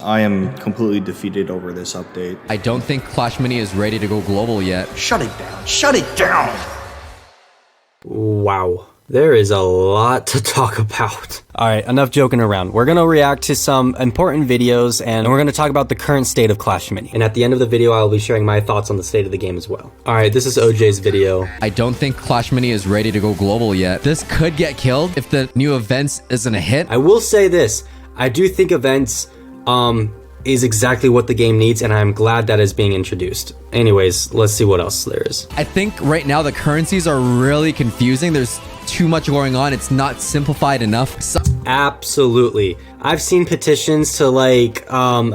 I am completely defeated over this update. I don't think Clash Mini is ready to go global yet. Shut it down. Shut it down! Wow. There is a lot to talk about. Alright, enough joking around. We're gonna react to some important videos and we're gonna talk about the current state of Clash Mini. And at the end of the video, I'll be sharing my thoughts on the state of the game as well. Alright, this is OJ's video. I don't think Clash Mini is ready to go global yet. This could get killed if the new events isn't a hit. I will say this. I do think events is exactly what the game needs, and I'm glad that is being introduced. Anyways, let's see what else there is. I think right now the currencies are really confusing. There's too much going on. It's not simplified enough. Absolutely. I've seen petitions to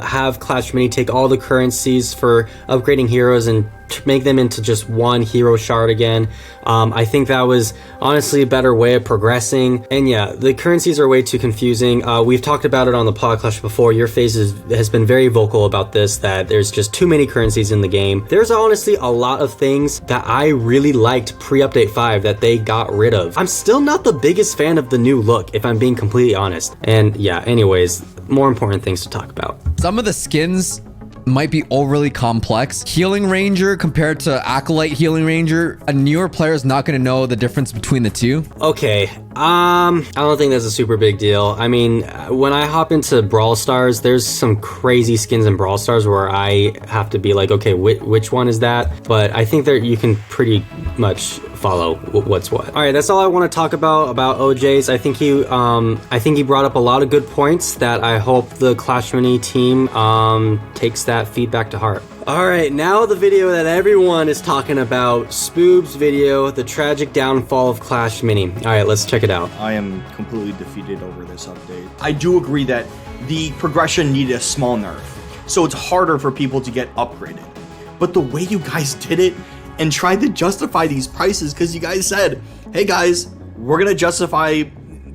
have Clash Mini take all the currencies for upgrading heroes and make them into just one hero shard again. I think that was honestly a better way of progressing. And yeah, the currencies are way too confusing. We've talked about it on the podcast before. Your face has been very vocal about this, that there's just too many currencies in the game. There's honestly a lot of things that I really liked pre-update 5 that they got rid of. I'm still not the biggest fan of the new look, if I'm being completely honest. And yeah, anyways, more important things to talk about. Some of the skins might be overly complex. Healing Ranger compared to Acolyte Healing Ranger, a newer player is not going to know the difference between the two. Okay, I don't think that's a super big deal. I mean, when I hop into Brawl Stars, there's some crazy skins in Brawl Stars where I have to be like, okay, which one is that? But I think that you can pretty much follow what's what. All right, that's all I want to talk about OJ's. I think he brought up a lot of good points that I hope the Clash Mini team takes that feedback to heart. All right, now the video that everyone is talking about, Spoob's video, the tragic downfall of Clash Mini. All right, let's check it out. I am completely defeated over this update. I do agree that the progression needed a small nerf, so it's harder for people to get upgraded. But the way you guys did it and tried to justify these prices, because you guys said, hey guys, we're gonna justify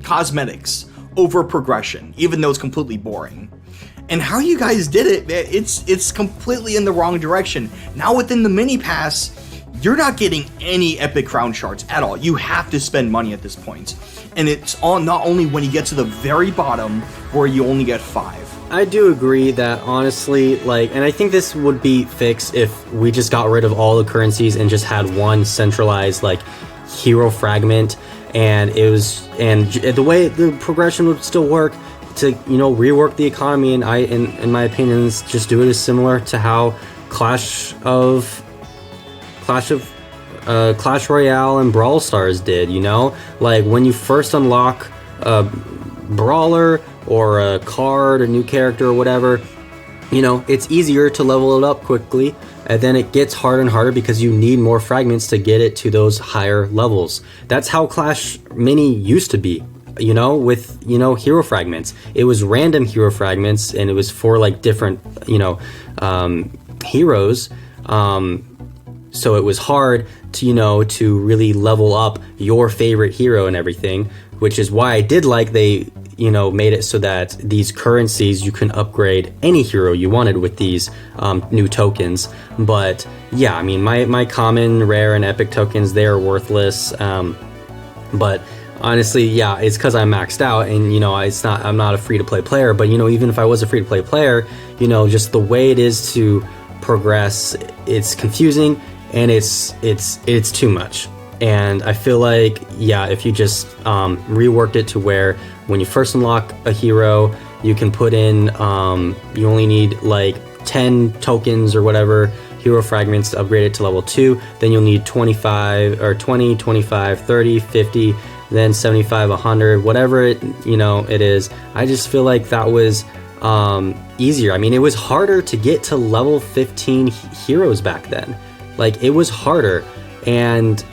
cosmetics over progression, even though it's completely boring. And how you guys did it, it's completely in the wrong direction. Now within the mini pass, you're not getting any epic crown shards at all. You have to spend money at this point. And it's not only when you get to the very bottom where you only get 5. I do agree that honestly, and I think this would be fixed if we just got rid of all the currencies and just had one centralized hero fragment, and the way the progression would still work to rework the economy, and in my opinion just do it as similar to how Clash Royale and Brawl Stars did, when you first unlock a brawler or a card, a new character or whatever, it's easier to level it up quickly, and then it gets harder and harder because you need more fragments to get it to those higher levels. That's how Clash Mini used to be, with hero fragments. It was random hero fragments, and it was for different heroes, so it was hard to really level up your favorite hero and everything, which is why I did they made it so that these currencies, you can upgrade any hero you wanted with these new tokens. But yeah, I mean, my common, rare, and epic tokens, they are worthless. But honestly, yeah, it's because I'm maxed out, and I'm not a free-to-play player. But even if I was a free-to-play player, just the way it is to progress, it's confusing, and it's too much. And I feel yeah, if you just reworked it to where when you first unlock a hero, you can put in, you only need 10 tokens or whatever hero fragments to upgrade it to level 2. Then you'll need 25 or 20, 25, 30, 50, then 75, 100, whatever it is. I just feel that was easier. I mean, it was harder to get to level 15 heroes back then. It was harder, and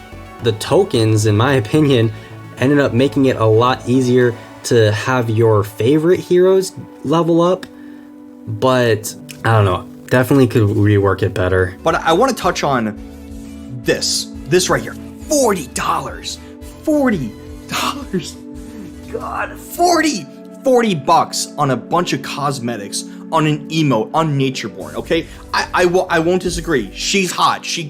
the tokens, in my opinion, ended up making it a lot easier to have your favorite heroes level up. But I don't know, definitely could rework it better. But I want to touch on this right here. $40. God, 40 bucks on a bunch of cosmetics, on an emote, on Natureborn, okay? I won't disagree. She's hot. She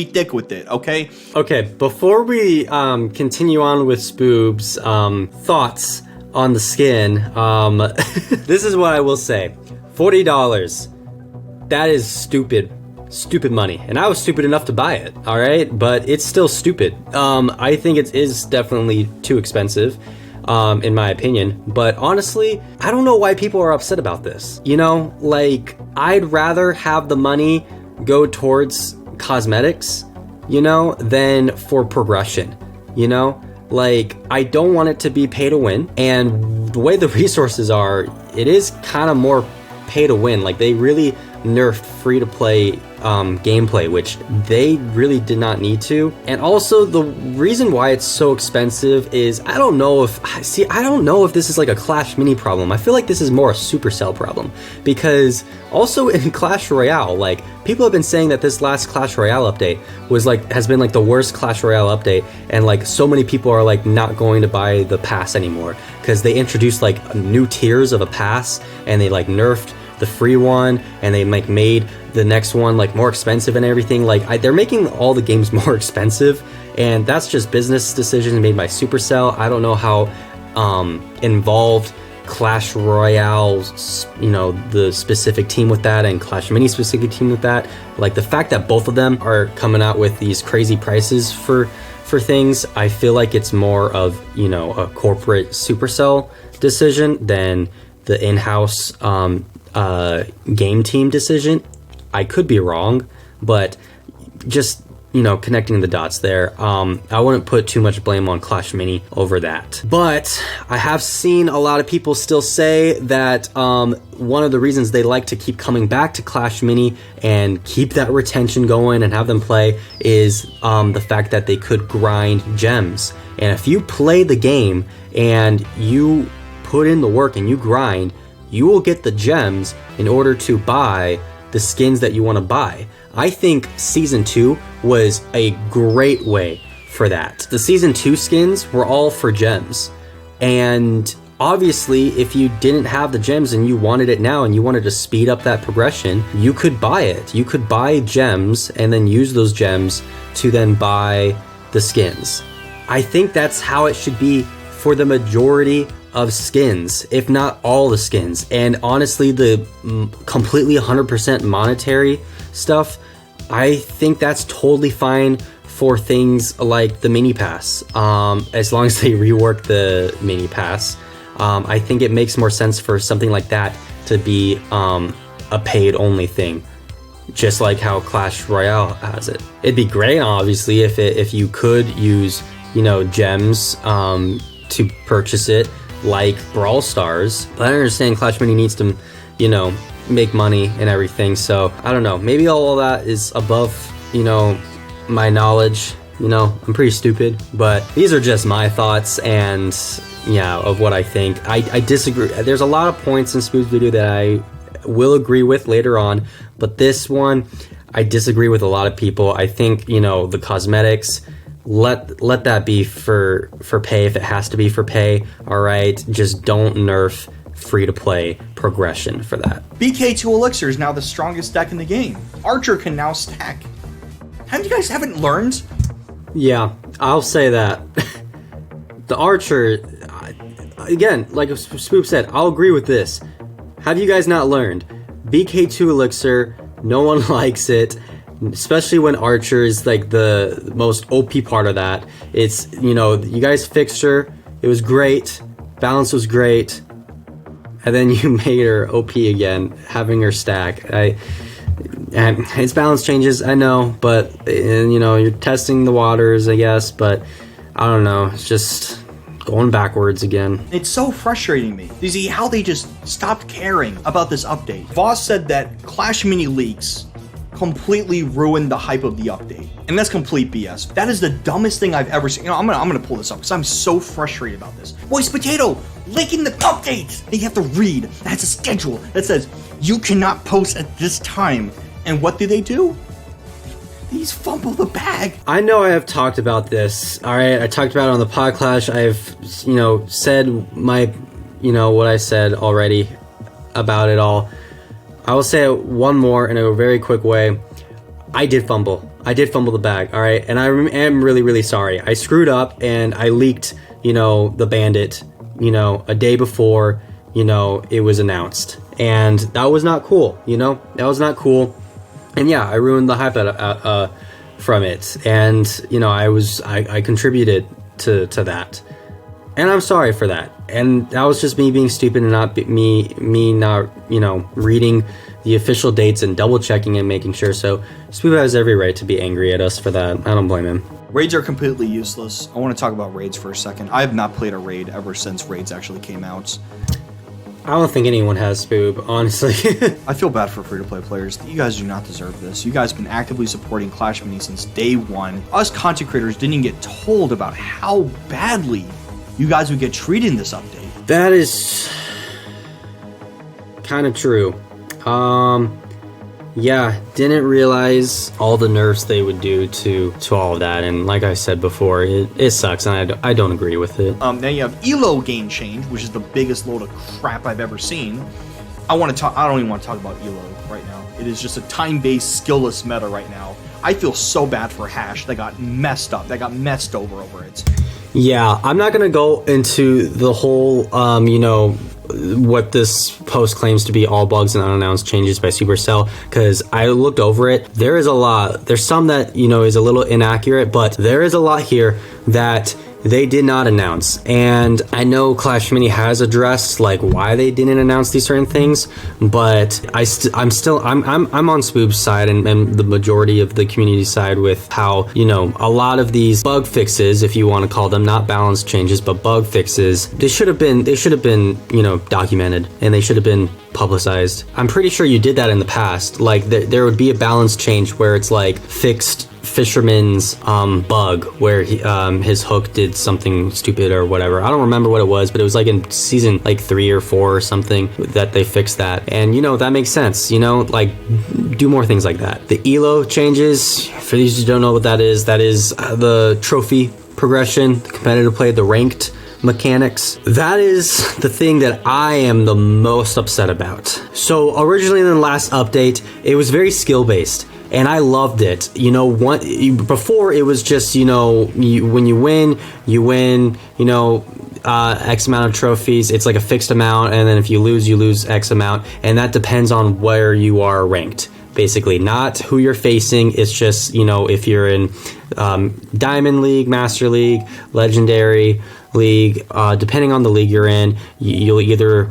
thick with it, okay? Okay, before we continue on with Spoob's thoughts on the skin, this is what I will say. $40. That is stupid money, and I was stupid enough to buy it. All right, but it's still stupid. I think it is definitely too expensive, in my opinion. But honestly, I don't know why people are upset about this. You know, like, I'd rather have the money go towards cosmetics, you know, than for progression. You know, like, I don't want it to be pay to win, and the way the resources are, it is kind of more pay to win. Like, they really nerfed free to play gameplay, which they really did not need to. And also, the reason why it's so expensive is I don't know if this is like a Clash Mini problem. I feel like this is more a Supercell problem, because also in Clash Royale, like, people have been saying that this last Clash Royale update has been like the worst Clash Royale update, and like so many people are like not going to buy the pass anymore because they introduced like new tiers of a pass, and they like nerfed the free one, and they like made the next one like more expensive and everything. Like, they're making all the games more expensive, and that's just business decisions made by Supercell. I don't know how involved Clash Royale, you know, the specific team with that, and Clash Mini specific team with that. Like, the fact that both of them are coming out with these crazy prices for things, I feel like it's more of, you know, a corporate Supercell decision than the in-house game team decision. I could be wrong, but just, you know, connecting the dots there, I wouldn't put too much blame on Clash Mini over that. But I have seen a lot of people still say that one of the reasons they like to keep coming back to Clash Mini and keep that retention going and have them play is the fact that they could grind gems. And if you play the game and you put in the work and you grind, you will get the gems in order to buy the skins that you want to buy. I think Season 2 was a great way for that. The Season 2 skins were all for gems. And obviously, if you didn't have the gems and you wanted it now and you wanted to speed up that progression, you could buy it. You could buy gems and then use those gems to then buy the skins. I think that's how it should be for the majority of skins, if not all the skins. And honestly, the completely 100% monetary stuff, I think that's totally fine for things like the mini pass, as long as they rework the mini pass. I think it makes more sense for something like that to be a paid only thing, just like how Clash Royale has it. It'd be great, obviously, if you could use, you know, gems to purchase it, like Brawl Stars. But I understand Clash Mini needs to, you know, make money and everything. So I don't know. Maybe all of that is above, you know, my knowledge. You know, I'm pretty stupid, but these are just my thoughts and, yeah, of what I think. I disagree. There's a lot of points in Spoob's video that I will agree with later on, but this one, I disagree with a lot of people. I think, you know, the cosmetics, let that be for pay if it has to be for pay. All right, just don't nerf free to play progression for that. BK2 Elixir is now the strongest deck in the game. Archer can now stack. Have you guys haven't learned? Yeah, I'll say that. The Archer, again, like Spoob said, I'll agree with this. Have you guys not learned? BK2 Elixir, no one likes it. Especially when Archer is like the most OP part of that. It's, you know, you guys fixed her, it was great, balance was great, and then you made her OP again, having her stack. And its balance changes, I know, but, and, you know, you're testing the waters, I guess, but I don't know, it's just going backwards again. It's so frustrating me to see how they just stopped caring about this update. Voss said that Clash Mini leaks completely ruined the hype of the update, and that's complete BS. That is the dumbest thing I've ever seen. You know, I'm gonna pull this up because I'm so frustrated about this. Voice Potato leaking the update, and you have to read. That's a schedule that says you cannot post at this time. And what do? These fumble the bag. I know I have talked about this. All right, I talked about it on the Podclash. I've, you know, said my, you know, what I said already about it all. I will say one more in a very quick way. I did fumble. I did fumble the bag, all right? And I am really, really sorry. I screwed up and I leaked, you know, the bandit, you know, a day before, you know, it was announced. and that was not cool. That was not cool. And yeah, I ruined the hype from it, and I contributed to that, and I'm sorry for that. And that was just me being stupid and not me not reading the official dates and double checking and making sure. So Spoob has every right to be angry at us for that. I don't blame him. Raids are completely useless. I want to talk about raids for a second. I have not played a raid ever since raids actually came out. I don't think anyone has, Spoob, honestly. I feel bad for free-to-play players. You guys do not deserve this. You guys have been actively supporting Clash Mini since day one. Us content creators didn't even get told about how badly you guys would get treated in this update. That is kind of true. Yeah, didn't realize all the nerfs they would do to all of that, and like I said before, it sucks, and I don't agree with it. Now you have Elo gain change, which is the biggest load of crap I've ever seen. I don't even want to talk about Elo right now. It is just a time-based, skillless meta right now. I feel so bad for Hash. They got messed up. They got messed over it. Yeah, I'm not gonna go into the whole, what this post claims to be all bugs and unannounced changes by Supercell, because I looked over it. There is a lot. There's some that, is a little inaccurate, but there is a lot here that they did not announce. And I know Clash Mini has addressed like why they didn't announce these certain things, but I'm on Spoob's side and the majority of the community side with how, a lot of these bug fixes, if you want to call them, not balance changes, but bug fixes, they should have been, documented, and they should have been publicized. I'm pretty sure you did that in the past. Like there would be a balance change where it's like fixed Fisherman's bug where his hook did something stupid or whatever. I don't remember what it was, but it was like in season like 3 or 4 or something that they fixed that. And that makes sense. Do more things like that. The Elo changes, for those who don't know what that is the trophy progression, the competitive play, the ranked mechanics. That is the thing that I am the most upset about. So originally in the last update, it was very skill based, and I loved it. Before it was just, when you win, X amount of trophies. It's like a fixed amount, and then if you lose X amount, and that depends on where you are ranked. Basically, not who you're facing. It's just, if you're in Diamond League, Master League, Legendary League, depending on the league you're in, you'll either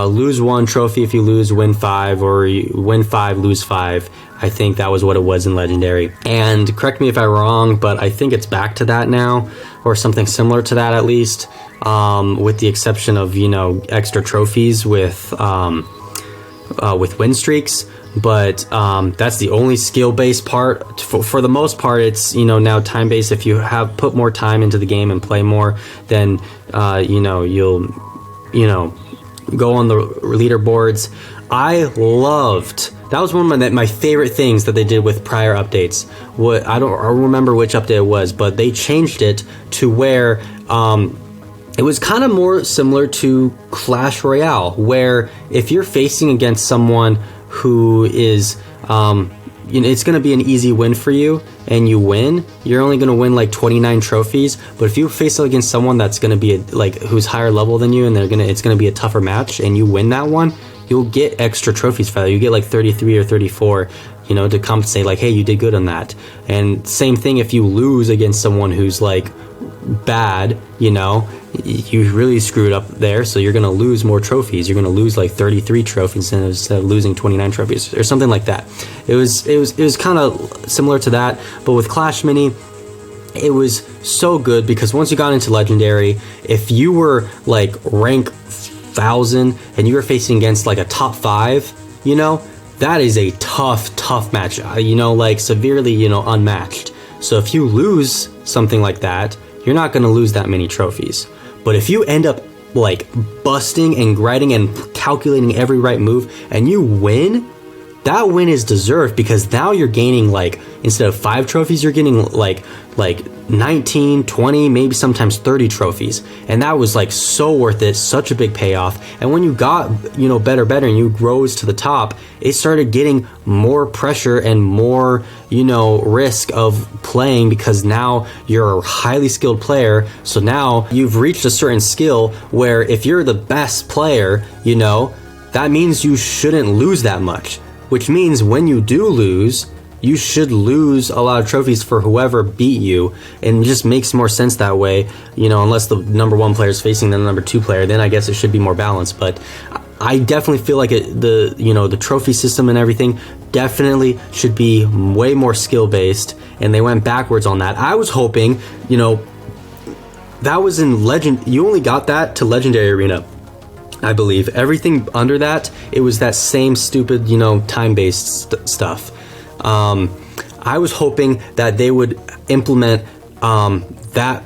lose 1 trophy if you win 5, or you win 5, lose 5. I think that was what it was in Legendary. And correct me if I'm wrong, but I think it's back to that now, or something similar to that at least, with the exception of, extra trophies with win streaks. But that's the only skill-based part. For the most part, it's now time-based. If you have put more time into the game and play more, then you'll go on the leaderboards. That was one of my favorite things that they did with prior updates. I don't remember which update it was, but they changed it to where it was kind of more similar to Clash Royale, where if you're facing against someone who is, it's going to be an easy win for you, and you win, you're only going to win like 29 trophies. But if you face against someone that's going to be who's higher level than you, and it's going to be a tougher match, and you win that one, you'll get extra trophies for that. You get like 33 or 34, to compensate, like, hey, you did good on that. And same thing if you lose against someone who's like bad, you really screwed up there, so you're going to lose more trophies. You're going to lose like 33 trophies instead of losing 29 trophies or something like that. It was kind of similar to that, but with Clash Mini, it was so good because once you got into Legendary, if you were like rank 1000 and you were facing against like a top 5, that is a tough match, like severely, unmatched. So if you lose something like that, you're not going to lose that many trophies. But if you end up like busting and grinding and calculating every right move and you win, that win is deserved, because now you're gaining, like, instead of 5 trophies, you're getting like 19, 20, maybe sometimes 30 trophies. And that was like so worth it, such a big payoff. And when you got, better and you rose to the top, it started getting more pressure and more, risk of playing, because now you're a highly skilled player. So now you've reached a certain skill where if you're the best player, that means you shouldn't lose that much, which means when you do lose, you should lose a lot of trophies for whoever beat you, and it just makes more sense that way, you know, unless the number 1 player is facing the number 2 player, then I guess it should be more balanced. But I definitely feel like the trophy system and everything definitely should be way more skill based, and they went backwards on that. I was hoping, you know, that was in Legend, you only got that to Legendary Arena, I believe. Everything under that, it was that same stupid, you know, time-based stuff. I was hoping that they would implement that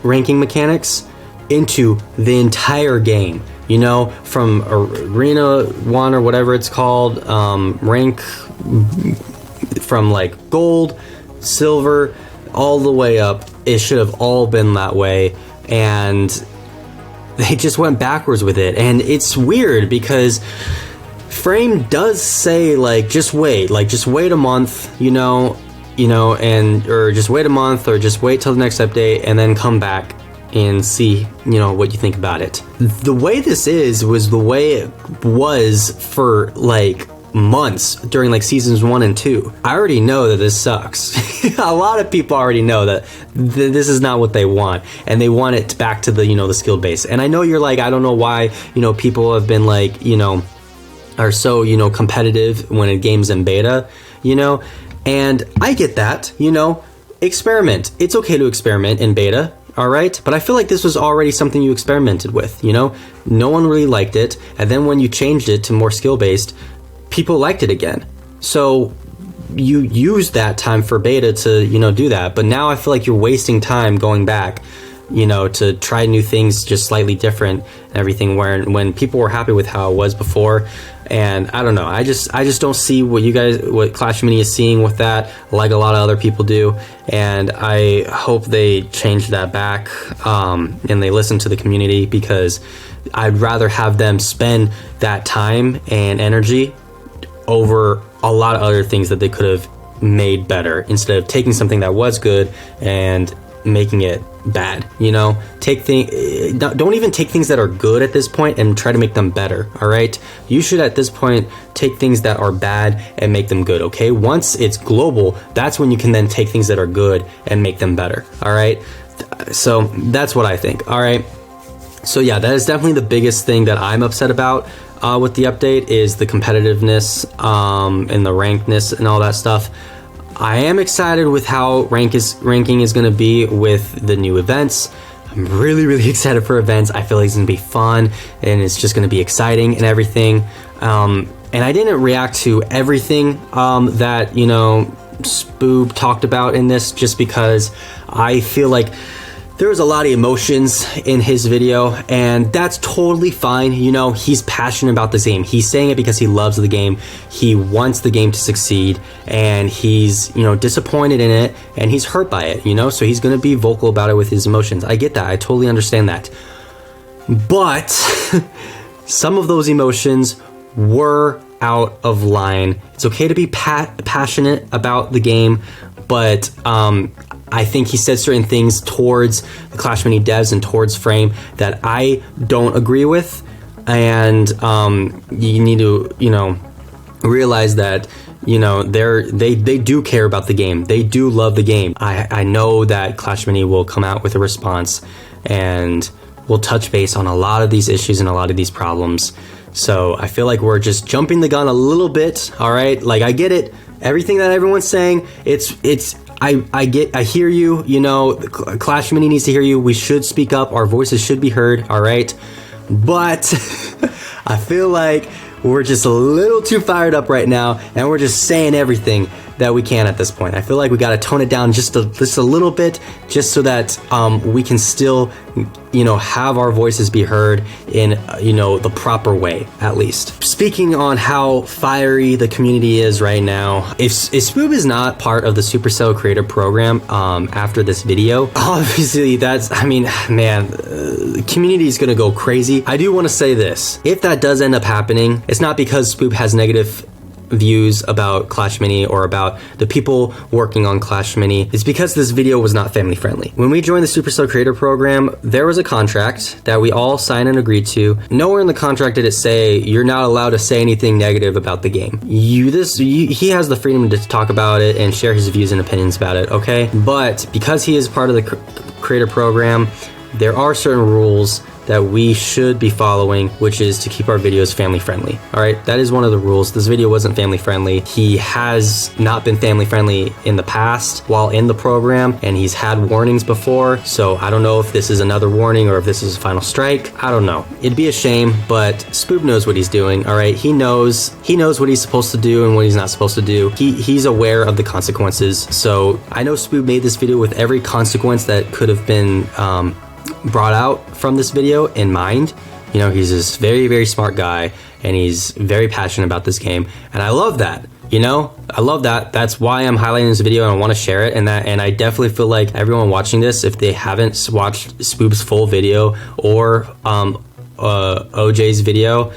ranking mechanics into the entire game. You know, from Arena 1 or whatever it's called, rank from like gold, silver, all the way up. It should have all been that way, and they just went backwards with it. And it's weird because Frame does say like just wait a month, you know, and or just wait a month, or just wait till the next update and then come back and see, you know, what you think about it. The way this was the way it was for like months during like seasons 1 and 2. I already know that this sucks. A lot of people already know that this is not what they want, and they want it back to the, you know, the skill base. And I know you're like, I don't know why, you know, people have been like, you know, are so, you know, competitive when a game's in beta, you know, and I get that, you know, experiment. It's okay to experiment in beta, all right? But I feel like this was already something you experimented with, you know? No one really liked it, and then when you changed it to more skill-based, people liked it again. So you used that time for beta to, you know, do that, but now I feel like you're wasting time going back, you know, to try new things just slightly different and everything, when people were happy with how it was before. And I don't know, I just don't see what Clash Mini is seeing with that, like a lot of other people do. And I hope they change that back, and they listen to the community, because I'd rather have them spend that time and energy over a lot of other things that they could have made better, instead of taking something that was good and making it bad. You know, don't even take things that are good at this point and try to make them better. All right, you should at this point take things that are bad and make them good. Okay, once it's global, that's when you can then take things that are good and make them better. All right, so that's what I think. All right, so yeah, that is definitely the biggest thing that I'm upset about with the update, is the competitiveness and the rankedness and all that stuff. I am excited with how ranking is going to be with the new events. I'm really, really excited for events. I feel like it's going to be fun, and it's just going to be exciting and everything. And I didn't react to everything that, you know, Spoob talked about in this, just because I feel like there was a lot of emotions in his video, and that's totally fine. You know, he's passionate about this game. He's saying it because he loves the game. He wants the game to succeed, and he's, you know, disappointed in it, and he's hurt by it, you know, so he's gonna be vocal about it with his emotions. I get that. I totally understand that. But some of those emotions were out of line. It's okay to be passionate about the game, but I think he said certain things towards the Clash Mini devs and towards Frame that I don't agree with, and you need to, you know, realize that, you know, they do care about the game. They do love the game. I know that Clash Mini will come out with a response, and will touch base on a lot of these issues and a lot of these problems. So I feel like we're just jumping the gun a little bit. All right, like, I get it, everything that everyone's saying. I hear you. You know, Clash Mini needs to hear you. We should speak up. Our voices should be heard. All right, but I feel like we're just a little too fired up right now, and we're just saying everything that we can at this point. I feel like we got to tone it down just a little bit, just so that we can still, you know, have our voices be heard in, you know, the proper way, at least. Speaking on how fiery the community is right now, if Spoob is not part of the Supercell Creator Program after this video, obviously that's, I mean, man, the community is gonna go crazy. I do want to say this: if that does end up happening, it's not because Spoob has negative views about Clash Mini or about the people working on Clash Mini is because this video was not family friendly. When we joined the Superstar Creator Program, there was a contract that we all signed and agreed to. Nowhere in the contract did it say you're not allowed to say anything negative about the game. He has the freedom to talk about it and share his views and opinions about it, okay? But because he is part of the creator program, there are certain rules that we should be following, which is to keep our videos family friendly. All right, that is one of the rules. This video wasn't family friendly. He has not been family friendly in the past while in the program, and he's had warnings before. So I don't know if this is another warning or if this is a final strike. I don't know. It'd be a shame, but Spoob knows what he's doing. All right, he knows what he's supposed to do and what he's not supposed to do. He's aware of the consequences. So I know Spoob made this video with every consequence that could have been brought out from this video in mind. You know, he's this very, very smart guy, and he's very passionate about this game, and I love that. You know, I love that. That's why I'm highlighting this video and I want to share it. And I definitely feel like everyone watching this, if they haven't watched Spoob's full video or OJ's video,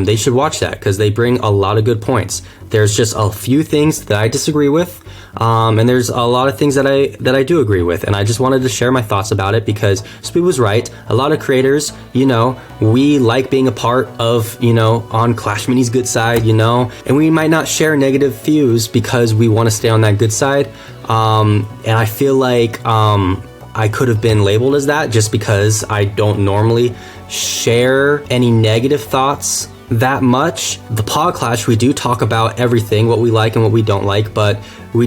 they should watch that because they bring a lot of good points. There's just a few things that I disagree with, and there's a lot of things that I do agree with, and I just wanted to share my thoughts about it because Spoob was right. A lot of creators, you know, we like being a part of, you know, on Clash Mini's good side, you know, and we might not share negative views because we want to stay on that good side, and I feel like I could have been labeled as that just because I don't normally share any negative thoughts that much. The Pod Clash, we do talk about everything, what we like and what we don't like, but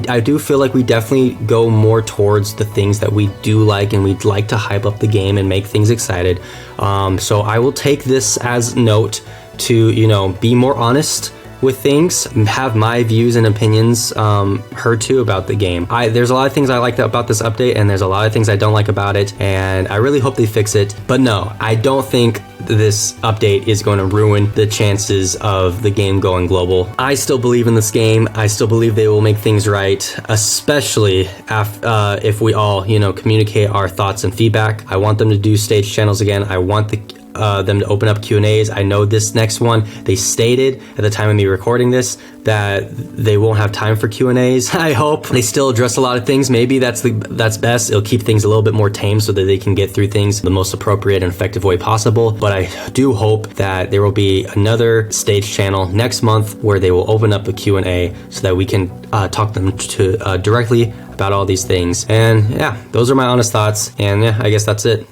I do feel like we definitely go more towards the things that we do like, and we'd like to hype up the game and make things excited. So I will take this as note to, you know, be more honest with things, have my views and opinions heard too about the game. There's a lot of things I like about this update, and there's a lot of things I don't like about it, and I really hope they fix it. But no, I don't think this update is going to ruin the chances of the game going global. I still believe in this game. I still believe they will make things right, especially if we all, you know, communicate our thoughts and feedback. I want them to do stage channels again. I want them to open up Q&As. I know this next one, they stated at the time of me recording this that they won't have time for Q&As. I hope they still address a lot of things. Maybe that's best. It'll keep things a little bit more tame so that they can get through things the most appropriate and effective way possible. But I do hope that there will be another stage channel next month where they will open up a Q&A so that we can talk them to directly about all these things. And yeah, those are my honest thoughts. And yeah, I guess that's it.